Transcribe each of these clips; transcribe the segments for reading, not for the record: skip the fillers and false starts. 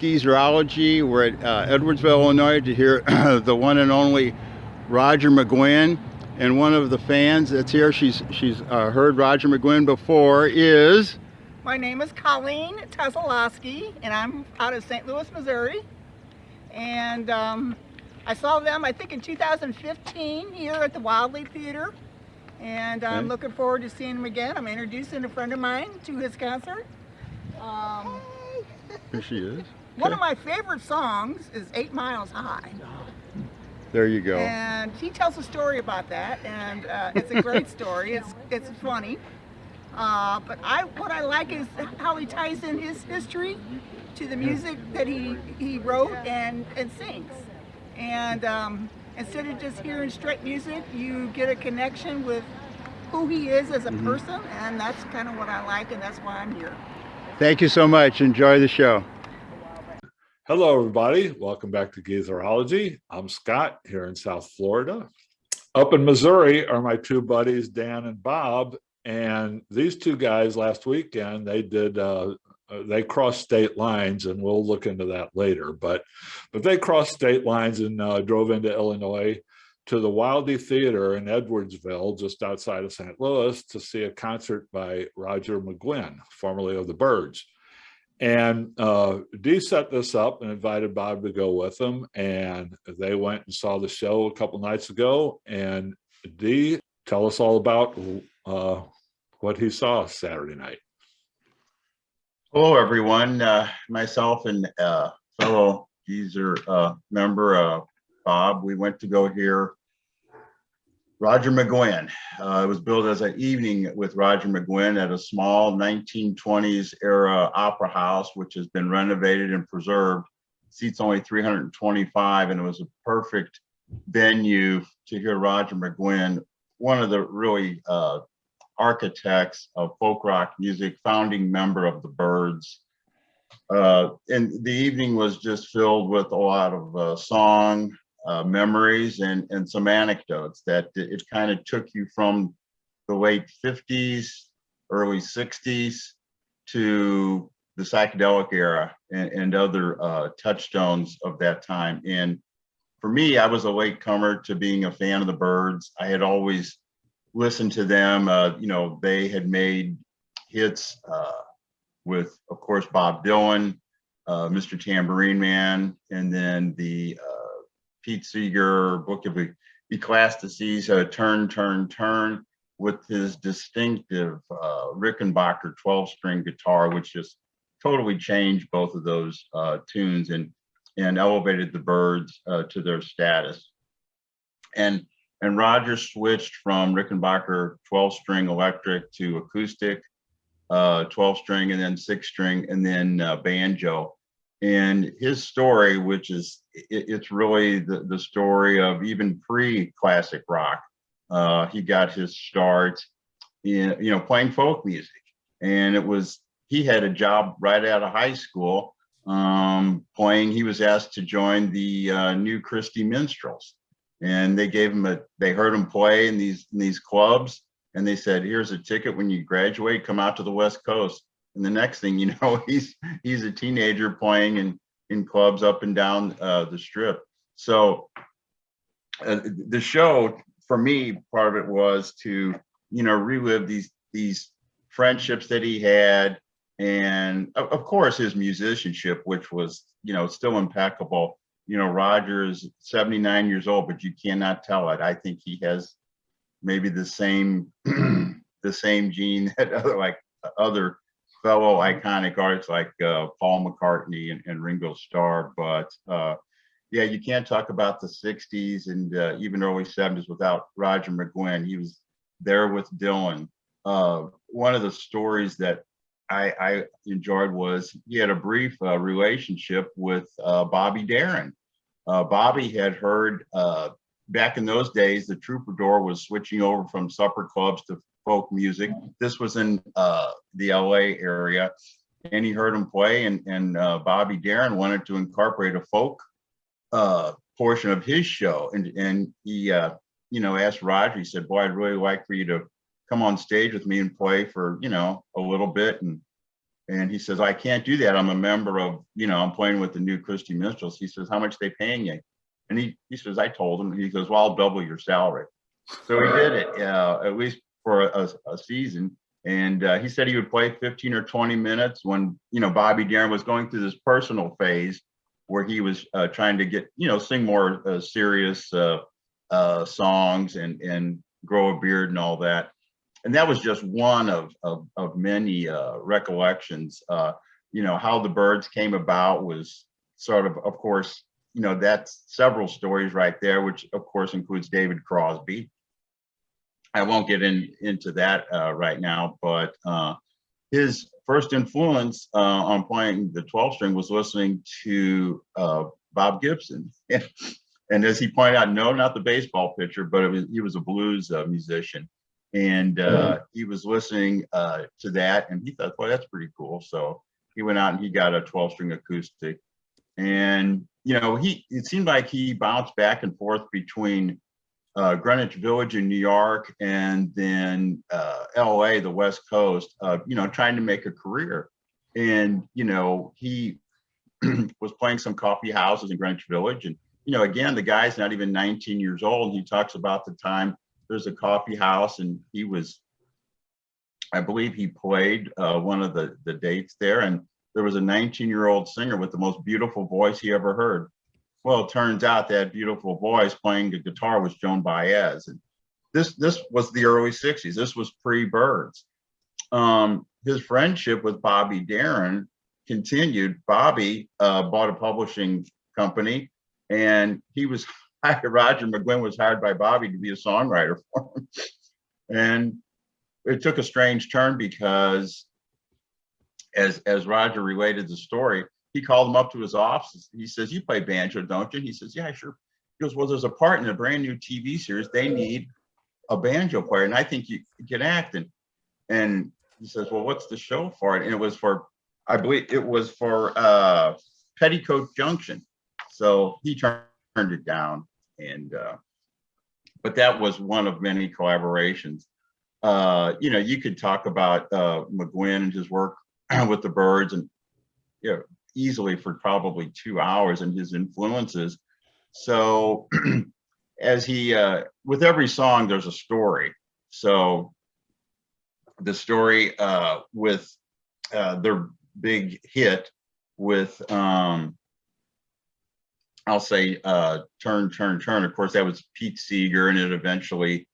Geezerology. We're at Edwardsville, Illinois to hear the one and only Roger McGuinn. And one of the fans that's here, she's heard Roger McGuinn before, is... My name is Colleen Tesolowski, and I'm out of St. Louis, Missouri. And I saw them, I think, in 2015 here at the Wildly Theater. And I'm looking forward to seeing them again. I'm introducing a friend of mine to his concert. Here she is. One of my favorite songs is 8 Miles High. There you go. And he tells a story about that, and it's a great story. It's funny. But what I like is how he ties in his history to the music that he wrote and sings. And instead of just hearing straight music, you get a connection with who he is as a person, and that's kind of what I like, and that's why I'm here. Thank you so much. Enjoy the show. Hello, everybody. Welcome back to Geezerology. I'm Scott here in South Florida. Up in Missouri are my two buddies, Dan and Bob. And these two guys last weekend, they crossed state lines, and we'll look into that later. But they crossed state lines and drove into Illinois to the Wildly Theater in Edwardsville, just outside of St. Louis, to see a concert by Roger McGuinn, formerly of the Byrds. And Dee set this up and invited Bob to go with them. And they went and saw the show a couple nights ago. And Dee, tell us all about what he saw Saturday night. Hello, everyone. Myself and fellow Geezer member, Bob, we went to go hear Roger McGuinn. It was billed as an evening with Roger McGuinn at a small 1920s era opera house, which has been renovated and preserved. Seats only 325, and it was a perfect venue to hear Roger McGuinn, one of the really architects of folk rock music, founding member of the Byrds. And the evening was just filled with a lot of song, memories, and some anecdotes that it kind of took you from the late 50s, early 60s to the psychedelic era and other touchstones of that time. And for me, I was a latecomer to being a fan of the Byrds. I had always listened to them. They had made hits with, of course, Bob Dylan, Mr. Tambourine Man, and then the Pete Seeger Book of Ecclesiastes, Turn, Turn, Turn, with his distinctive Rickenbacker 12-string guitar, which just totally changed both of those tunes and elevated the Byrds to their status. And Roger switched from Rickenbacker 12-string electric to acoustic 12-string, and then 6-string, and then banjo. And his story, which is, it's really the story of even pre-classic rock. He got his start in, playing folk music. And he had a job right out of high school playing. He was asked to join the New Christie Minstrels. And they heard him play in these clubs. And they said, here's a ticket when you graduate, come out to the West Coast. And the next thing you know, he's a teenager playing in clubs up and down the strip. So the show, for me, part of it was to, relive these friendships that he had. And of course, his musicianship, which was, still impeccable. Roger is 79 years old, but you cannot tell it. I think he has maybe the same gene that other fellow iconic artists like Paul McCartney and Ringo Starr. But you can't talk about the 60s and even early 70s without Roger McGuinn. He was there with Dylan. One of the stories that I enjoyed was he had a brief relationship with Bobby Darin. Bobby had heard back in those days, the Troubadour was switching over from supper clubs to folk music. This was in the LA area, and he heard him play, and Bobby Darin wanted to incorporate a folk portion of his show, and he asked Roger. He said, "Boy, I'd really like for you to come on stage with me and play for a little bit." And he says, I can't do that. I'm a member of, I'm playing with the new Christy Minstrels. He says, how much they paying you? And he says, I told him. He goes, well, I'll double your salary. So he did it, at least for a season. And he said he would play 15 or 20 minutes when, Bobby Darin was going through this personal phase where he was trying to get, sing more serious songs and grow a beard and all that. And that was just one of many recollections. How the Byrds came about was sort of course, that's several stories right there, which of course includes David Crosby. I won't get into that right now, but his first influence on playing the 12 string was listening to Bob Gibson. And as he pointed out, no, not the baseball pitcher, but he was a blues musician. And he was listening to that, and he thought, boy, that's pretty cool. So he went out and he got a 12-string acoustic. And, it seemed like he bounced back and forth between Greenwich Village in New York and then LA, the West Coast, trying to make a career. And, he was playing some coffee houses in Greenwich Village. And, again, the guy's not even 19 years old. He talks about the time there's a coffee house, and I believe he played one of the dates there. And there was a 19-year-old singer with the most beautiful voice he ever heard. Well, it turns out that beautiful voice playing the guitar was Joan Baez. And this was the early 60s. This was pre-Byrds. His friendship with Bobby Darin continued. Bobby bought a publishing company, and Roger McGuinn was hired by Bobby to be a songwriter for him. And it took a strange turn because as Roger related the story, he called him up to his office. He says, you play banjo, don't you? He says, yeah, sure. He goes, well, there's a part in a brand new TV series. They need a banjo player, and I think you can act. And he says, well, what's the show for it? And it was I believe it was for Petticoat Junction. So he turned it down. And but that was one of many collaborations. You could talk about McGuinn and his work with the Byrds, and easily for probably 2 hours, and his influences. So as he with every song there's a story. So the story with their big hit with I'll say Turn, Turn, Turn. Of course, that was Pete Seeger, and it eventually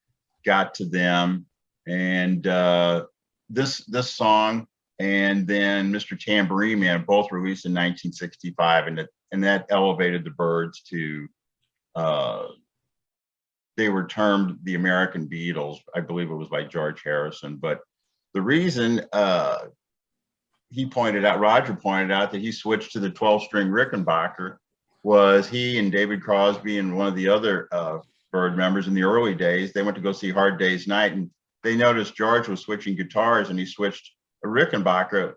got to them. And this song and then Mr. Tambourine Man both released in 1965, and that elevated the Byrds to they were termed the American Beatles. I believe it was by George Harrison. But the reason Roger pointed out that he switched to the 12-string Rickenbacker was he and David Crosby and one of the other Byrd members in the early days, they went to go see Hard Day's Night, and they noticed George was switching guitars, and he switched a Rickenbacker,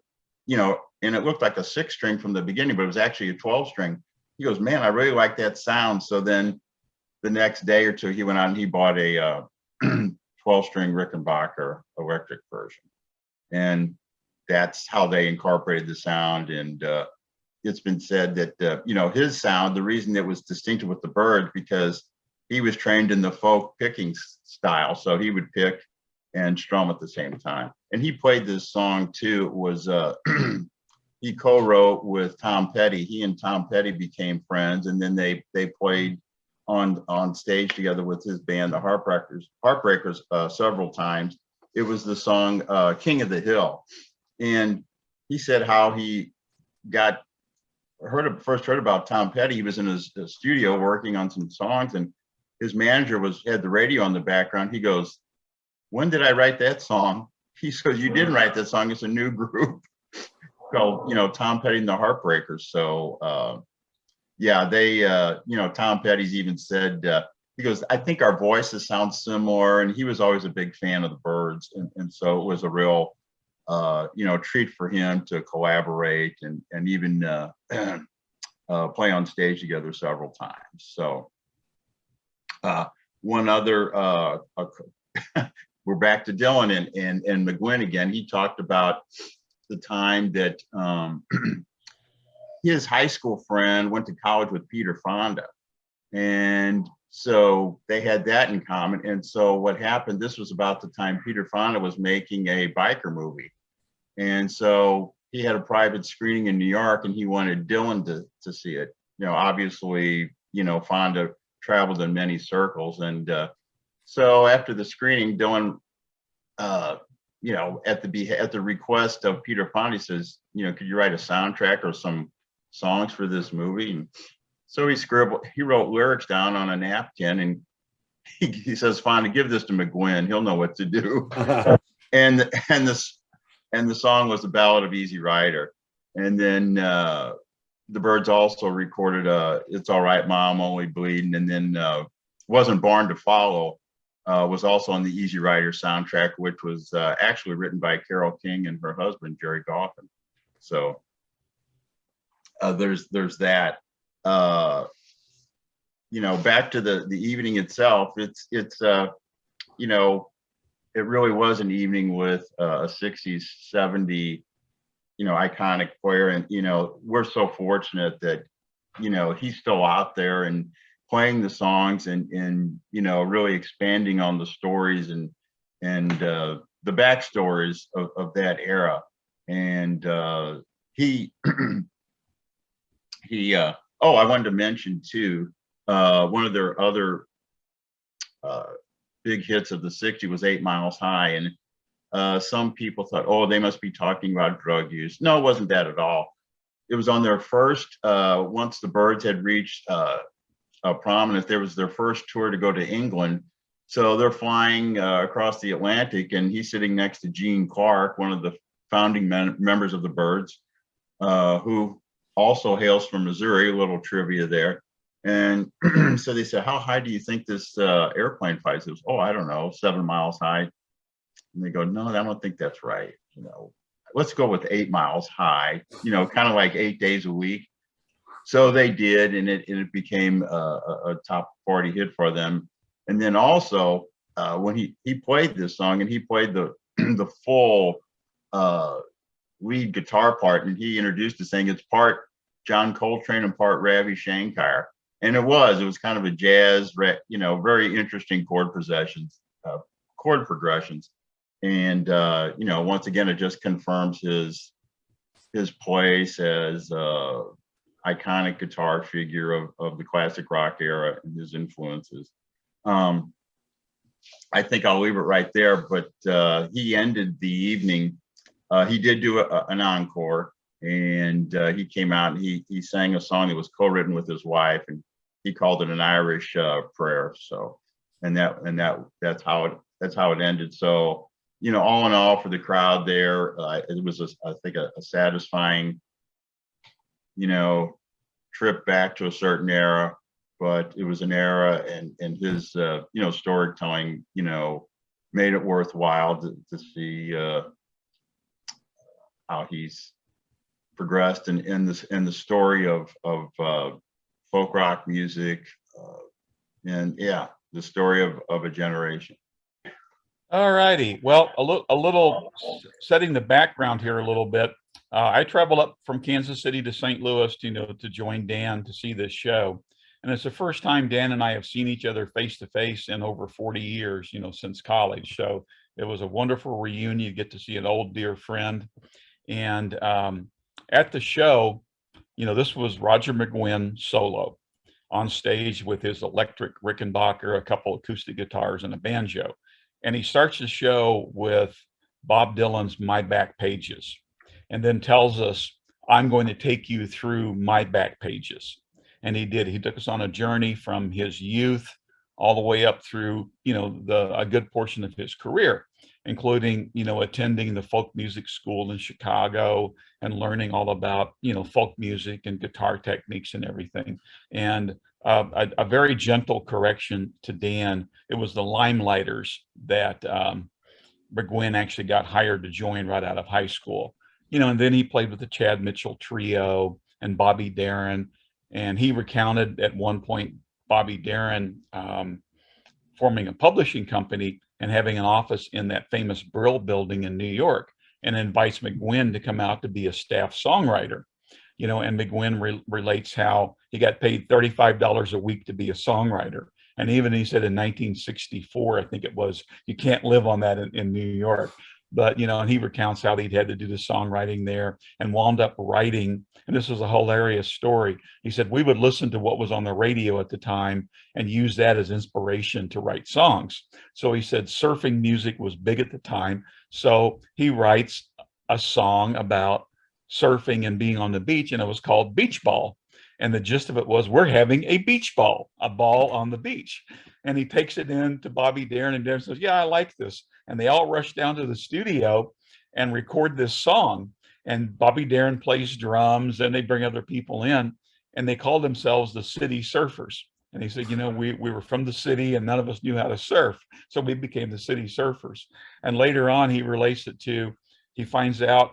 and it looked like a 6-string from the beginning, but it was actually a 12-string. He goes, man, I really like that sound. So then the next day or two, he went out and he bought a 12-string Rickenbacker electric version. And that's how they incorporated the sound. And it's been said that, his sound, the reason it was distinctive with the Byrds, because he was trained in the folk picking style. So he would pick and strum at the same time. And he played this song too. It was, he co-wrote with Tom Petty. He and Tom Petty became friends, and then they played on stage together with his band, the Heartbreakers, several times. It was the song King of the Hill. And he said how he first heard about Tom Petty. He was in his studio working on some songs, and his manager had the radio on the background. He goes, when did I write that song? He says, you didn't write that song. It's a new group called, Tom Petty and the Heartbreakers. So, they, Tom Petty's even said, he goes, I think our voices sound similar. And he was always a big fan of the Byrds. And so it was a real, treat for him to collaborate and even play on stage together several times. So one other, we're back to Dylan and McGuinn again. He talked about the time that his high school friend went to college with Peter Fonda. And so they had that in common. And so what happened, this was about the time Peter Fonda was making a biker movie. And so he had a private screening in New York and he wanted Dylan to see it. You know, obviously, you know, Fonda traveled in many circles. And so after the screening, Dylan, you know, at the request of Peter Fonda, he says, you know, could you write a soundtrack or some songs for this movie? And so he wrote lyrics down on a napkin, and he says, Fonda, give this to McGuinn. He'll know what to do. and the song was the Ballad of Easy Rider. And then the Byrds also recorded It's All Right, Mom, Only Bleeding. And then Wasn't Born to Follow was also on the Easy Rider soundtrack, which was actually written by Carole King and her husband, Jerry Goffin. So there's that. You know, back to the evening itself, it's you know, it really was an evening with a 60s, 70, you know, iconic player. And, you know, we're so fortunate that, you know, he's still out there and playing the songs and you know, really expanding on the stories and the backstories of that era. And he oh, I wanted to mention too, one of their other big hits of the 60s was 8 Miles High. And some people thought, oh, they must be talking about drug use. No, it wasn't that at all. It was on their first, once the Byrds had reached prominence, there was their first tour to go to England. So they're flying across the Atlantic, and he's sitting next to Gene Clark, one of the founding members of the Byrds, who also hails from Missouri. A little trivia there. And so they said, how high do you think this airplane flies? It was, oh, I don't know, 7 miles high. And they go, no, I don't think that's right. You know, let's go with 8 miles high, you know, kind of like 8 days a week. So they did, and it became a top 40 hit for them. And then also when he played this song, and he played the full lead guitar part, and he introduced it saying it's part John Coltrane and part Ravi Shankar. And it was kind of a jazz, you know, very interesting chord progressions. And, you know, once again, it just confirms his place as iconic guitar figure of the classic rock era and his influences. I think I'll leave it right there, but he ended the evening. He did do an encore, and he came out and he sang a song that was co-written with his wife, and he called it an Irish prayer. So, and that's how it ended. So, you know, all in all, for the crowd there, it was I think a satisfying, you know, trip back to a certain era. But it was an era, and his you know, storytelling, you know, made it worthwhile to see how he's progressed in the story of folk rock music, and yeah, the story of a generation. All righty. Well, a little setting the background here a little bit. I traveled up from Kansas City to St. Louis, you know, to join Dan to see this show. And it's the first time Dan and I have seen each other face to face in over 40 years, you know, since college. So it was a wonderful reunion. You get to see an old dear friend. And at the show, you know, this was Roger McGuinn solo on stage with his electric Rickenbacker, a couple acoustic guitars, and a banjo. And he starts the show with Bob Dylan's My Back Pages, and then tells us, I'm going to take you through my back pages. And he did. He took us on a journey from his youth all the way up through, you know, a good portion of his career, including, you know, attending the folk music school in Chicago and learning all about, you know, folk music and guitar techniques and everything. And a very gentle correction to Dan. It was the Limelighters that McGuinn actually got hired to join right out of high school. You know, and then he played with the Chad Mitchell Trio and Bobby Darin. And he recounted at one point Bobby Darin forming a publishing company and having an office in that famous Brill building in New York. and invites McGuinn to come out to be a staff songwriter. And McGuinn relates how he got paid $35 a week to be a songwriter. And even he said in 1964, I think it was, you can't live on that in New York. But, and he recounts how he'd had to do the songwriting there and wound up writing. And this was a hilarious story. He said, we would listen to what was on the radio at the time and use that as inspiration to write songs. So he said surfing music was big at the time. So he writes a song about surfing and being on the beach, and it was called Beach Ball. And the gist of it was, we're having a beach ball, a ball on the beach. And he takes it in to Bobby Darin, and Darin says, yeah, I like this. And they all rush down to the studio and record this song. And Bobby Darin plays drums, and they bring other people in, and they call themselves the City Surfers. And he said, we were from the city and none of us knew how to surf. So we became the City Surfers. And later on, he relates it to, he finds out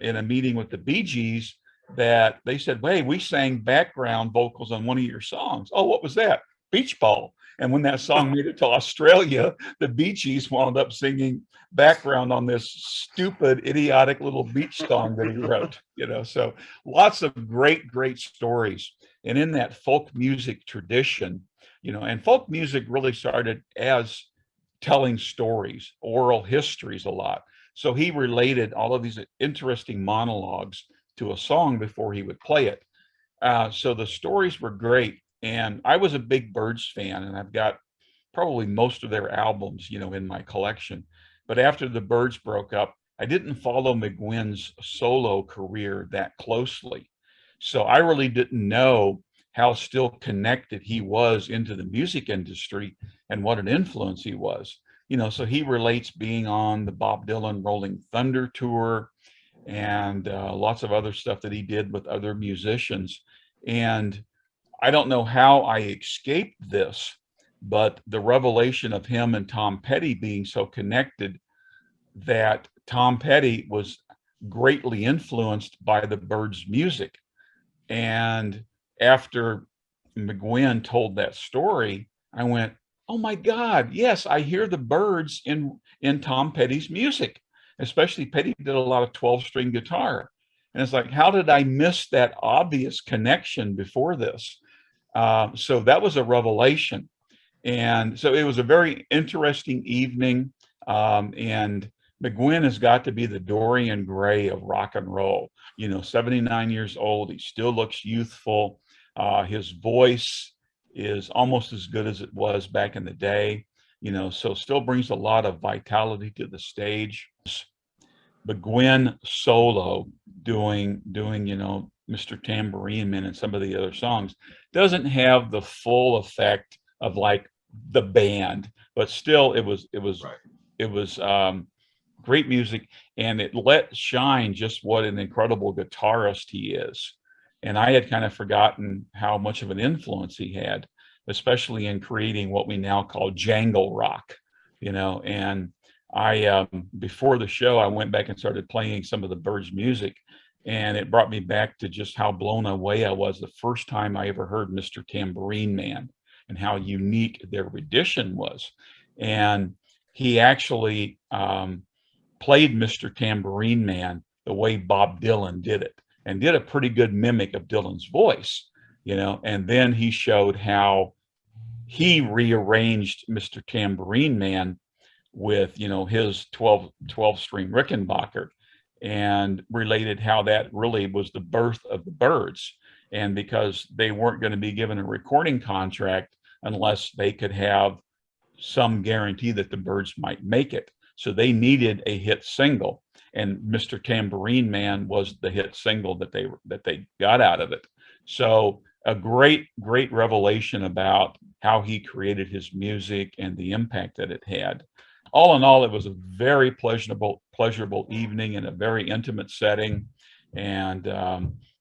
in a meeting with the Bee Gees that they said, hey, we sang background vocals on one of your songs. Oh, what was that? Beach Ball. And when that song made it to Australia, the Bee Gees wound up singing background on this stupid, idiotic little beach song that he wrote. So lots of great, great stories. And in that folk music tradition, and folk music really started as telling stories, oral histories a lot. So he related all of these interesting monologues to a song before he would play it. So the stories were great. And I was a big Byrds fan, and I've got probably most of their albums, in my collection. But after the Byrds broke up, I didn't follow McGuinn's solo career that closely. So I really didn't know how still connected he was into the music industry and what an influence he was. So he relates being on the Bob Dylan Rolling Thunder tour and lots of other stuff that he did with other musicians. And I don't know how I escaped this, but the revelation of him and Tom Petty being so connected, that Tom Petty was greatly influenced by the Byrds' music. And after McGuinn told that story, I went, oh my God, yes, I hear the Byrds in Tom Petty's music, especially Petty did a lot of 12-string guitar. And it's like, how did I miss that obvious connection before this? So that was a revelation. And so it was a very interesting evening. And McGuinn has got to be the Dorian Gray of rock and roll, 79 years old. He still looks youthful. His voice is almost as good as it was back in the day, so still brings a lot of vitality to the stage. McGuinn solo doing, Mr. Tambourine Man and some of the other songs doesn't have the full effect of like the band, but still it was great music, and it let shine just what an incredible guitarist he is. And I had kind of forgotten how much of an influence he had, especially in creating what we now call jangle rock, and I, before the show, I went back and started playing some of the Byrds music, and it brought me back to just how blown away I was the first time I ever heard Mr. Tambourine Man and how unique their rendition was. And he actually played Mr. Tambourine Man the way Bob Dylan did it, and did a pretty good mimic of Dylan's voice, and then he showed how he rearranged Mr. Tambourine Man with, his 12-string Rickenbacker, and related how that really was the birth of the Byrds. And because they weren't going to be given a recording contract unless they could have some guarantee that the Byrds might make it. So they needed a hit single, and Mr. Tambourine Man was the hit single that they got out of it. So a great revelation about how he created his music and the impact that it had. All in all, it was a very pleasurable evening in a very intimate setting, and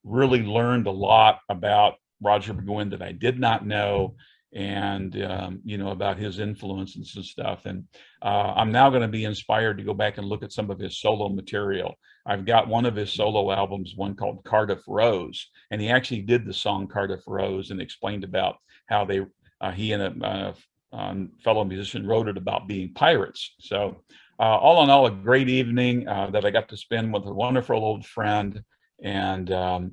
really learned a lot about Roger McGuinn that I did not know, and about his influences and stuff. And I'm now going to be inspired to go back and look at some of his solo material. I've got one of his solo albums, one called Cardiff Rose, and he actually did the song Cardiff Rose and explained about how he and a fellow musician wrote it about being pirates. So all in all, a great evening that I got to spend with a wonderful old friend, and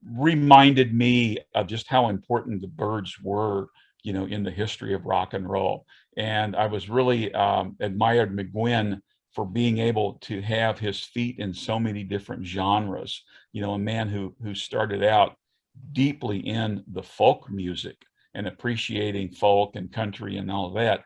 reminded me of just how important the Byrds were, in the history of rock and roll. And I was really admired McGuinn for being able to have his feet in so many different genres. A man who started out deeply in the folk music and appreciating folk and country and all of that,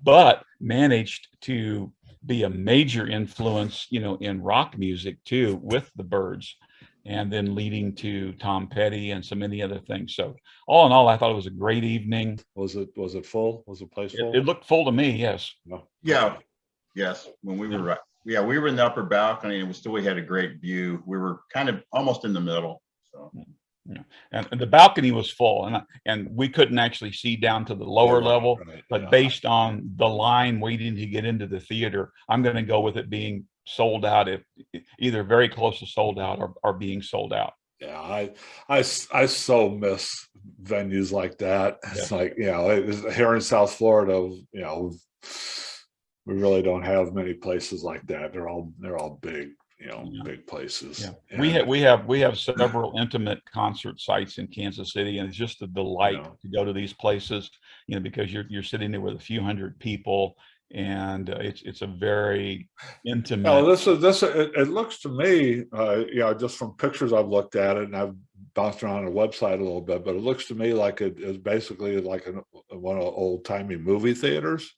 but managed to be a major influence, in rock music too, with the Byrds, and then leading to Tom Petty and so many other things. So all in all, I thought it was a great evening. Was it full? Was the place full? It looked full to me, yes. No. Yeah, yes. When we were we were in the upper balcony, and we had a great view. We were kind of almost in the middle. So. Yeah. And the balcony was full, and we couldn't actually see down to the lower level, right, but yeah. based on the line waiting to get into the theater, I'm going to go with it being sold out, if either very close to sold out or being sold out. Yeah, I so miss venues like that. It's like, here in South Florida, we really don't have many places like that. They're all big, big places. Yeah. We have several intimate concert sites in Kansas City, and it's just a delight to go to these places, because you're sitting there with a few hundred people, and it's a very intimate. Oh, it looks to me, just from pictures I've looked at it, and I've bounced around the website a little bit, but it looks to me like it is basically like one of the old timey movie theaters.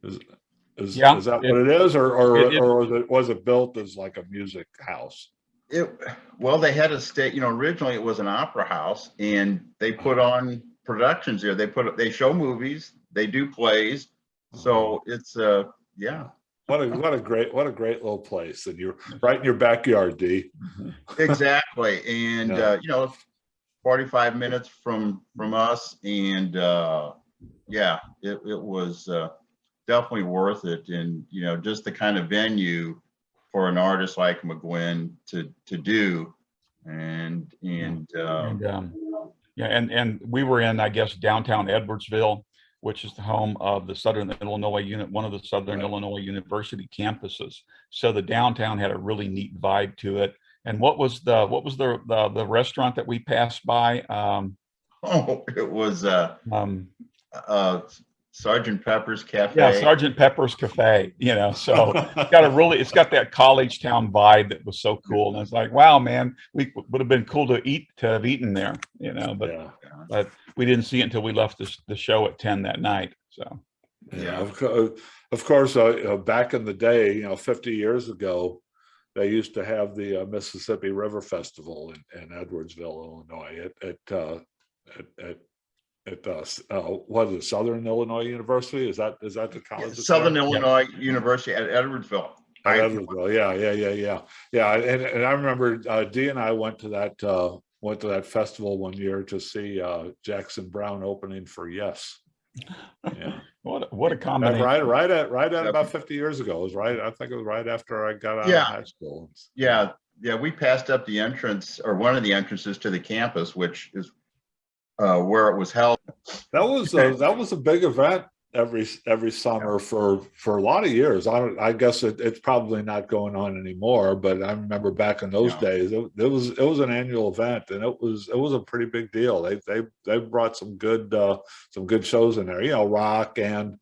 Is that what it is, or was it built as like a music house? They had a state. Originally it was an opera house, and they put on productions there. They show movies, they do plays. So it's What a great little place, and you're right in your backyard, D. Exactly, and 45 minutes from us, and it was definitely worth it, and just the kind of venue for an artist like McGuinn to do, and we were in, I guess, downtown Edwardsville, which is the home of the Southern Illinois one of the Southern Illinois University campuses. So the downtown had a really neat vibe to it. And what was the restaurant that we passed by? It was Sergeant Pepper's Cafe. Yeah, Sergeant Pepper's Cafe. So it's got that college town vibe that was so cool. And it's like, wow, man, we would have been cool to have eaten there. But we didn't see it until we left the show at 10 that night. So of course, back in the day, 50 years ago, they used to have the Mississippi River Festival in Edwardsville, Illinois, at what is it, Southern Illinois University? Is that the college? Southern Illinois University at Edwardsville. Edwardsville, yeah. And I remember Dee and I went to that festival one year to see Jackson Browne opening for Yes. Yeah. What a combination! Right at about 50 years ago. It was right. I think it was right after I got out of high school. Yeah. We passed up the entrance, or one of the entrances to the campus, which is where it was held. That was a big event every summer for a lot of years. I guess it's probably not going on anymore, but I remember back in those days, it was an annual event, and it was a pretty big deal. They brought some good shows in there, rock and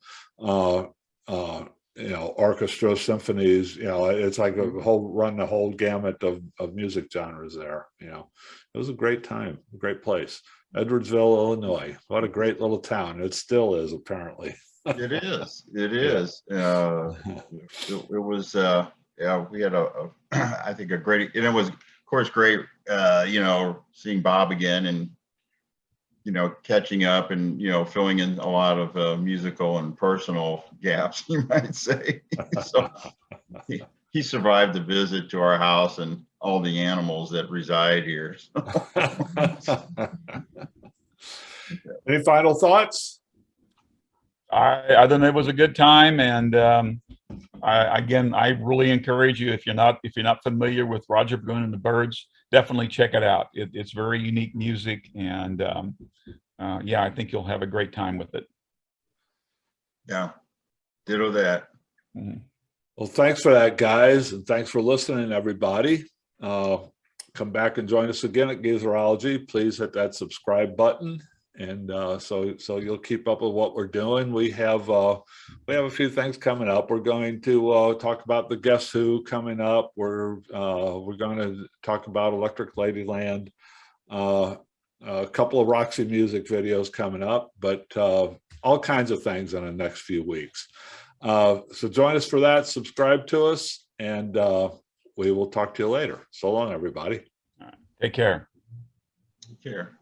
orchestra, symphonies. It's like the whole gamut of music genres there. It was a great time, a great place. Edwardsville, Illinois. What a great little town. It still is, apparently. It is. It was, we had I think a great, and it was, of course, great, seeing Bob again and, catching up and, filling in a lot of musical and personal gaps, you might say. So he survived the visit to our house and all the animals that reside here. Any final thoughts? I think it was a good time, and I really encourage you, if you're not familiar with Roger McGuinn and the Byrds, definitely check it out. It's very unique music, and I think you'll have a great time with it. Yeah, ditto that. Mhm. Well, thanks for that, guys, and thanks for listening, everybody. Come back and join us again at Geezerology. Please hit that subscribe button, and so you'll keep up with what we're doing. We have a few things coming up. We're going to talk about the Guess Who coming up. We're going to talk about Electric Ladyland. A couple of Roxy Music videos coming up, but all kinds of things in the next few weeks. So join us for that. Subscribe to us, and we will talk to you later. So long, everybody. All right. Take care. Take care.